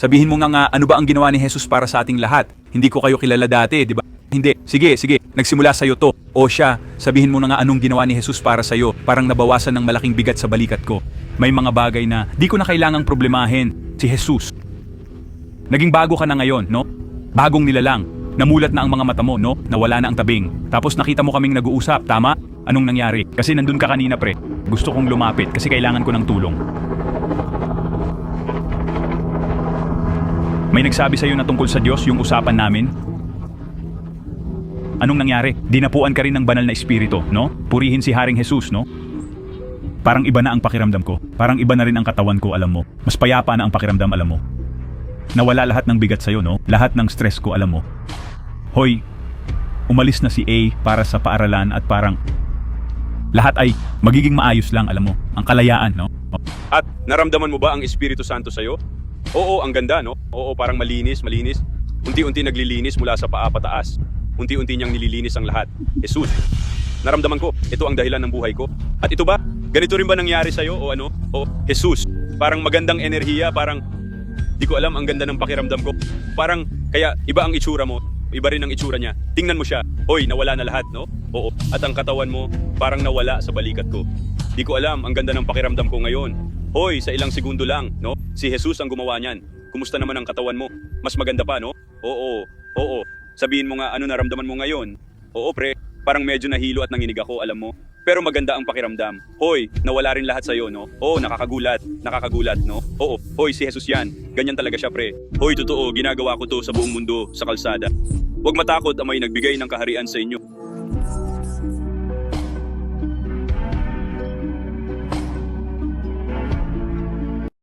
Sabihin mo nga ano ba ang ginawa ni Jesus para sa ating lahat? Hindi ko kayo kilala dati, di ba? Hindi. Sige, nagsimula sa'yo to. O siya, sabihin mo na nga anong ginawa ni Jesus para sa'yo. Parang nabawasan ng malaking bigat sa balikat ko. May mga bagay na di ko na kailangang problemahin. Si Jesus. Naging bago ka na ngayon, no? Bagong nilalang. Namulat na ang mga mata mo, no? Nawala na ang tabing. Tapos nakita mo kaming nag-uusap, tama? Anong nangyari? Kasi nandun ka kanina, pre. Gusto kong lumapit kasi kailangan ko ng tulong. May nagsabi sa'yo na tungkol sa Diyos yung usapan namin? Anong nangyari? Dinapuan ka rin ng banal na espiritu, no? Purihin si Haring Jesus, no? Parang iba na ang pakiramdam ko. Parang iba na rin ang katawan ko, alam mo. Mas payapa na ang pakiramdam, alam mo. Nawala lahat ng bigat sa'yo, no? Lahat ng stress ko, alam mo. Hoy, umalis na si A para sa paaralan at parang lahat ay magiging maayos lang, alam mo. Ang kalayaan, no? At naramdaman mo ba ang Espiritu Santo sa'yo? Oo, ang ganda, no? Oo, parang malinis. Unti-unti naglilinis mula sa paa pataas. Unti-unti niyang nililinis ang lahat. Jesus, naramdaman ko, ito ang dahilan ng buhay ko. At ito ba? Ganito rin ba nangyari sa'yo? O ano? O Jesus, parang magandang enerhiya, parang di ko alam, ang ganda ng pakiramdam ko. Parang, kaya iba ang itsura mo, iba rin ang itsura niya. Tingnan mo siya, hoy, nawala na lahat, no? Oo, at ang katawan mo, parang nawala sa balikat ko. Di ko alam, ang ganda ng pakiramdam ko ngayon. Hoy, sa ilang segundo lang, no? Si Jesus ang gumawa niyan. Kumusta naman ang katawan mo? Mas maganda pa, no? Oo. Sabihin mo nga, ano naramdaman mo ngayon? Oo, pre, parang medyo nahilo at nanginig ako, alam mo. Pero maganda ang pakiramdam. Hoy, nawala rin lahat sa'yo, no? Oo, nakakagulat, no? Oo, hoy, si Jesus yan. Ganyan talaga siya, pre. Hoy, totoo, ginagawa ko to sa buong mundo, sa kalsada. Huwag matakot ang may nagbigay ng kaharian sa inyo.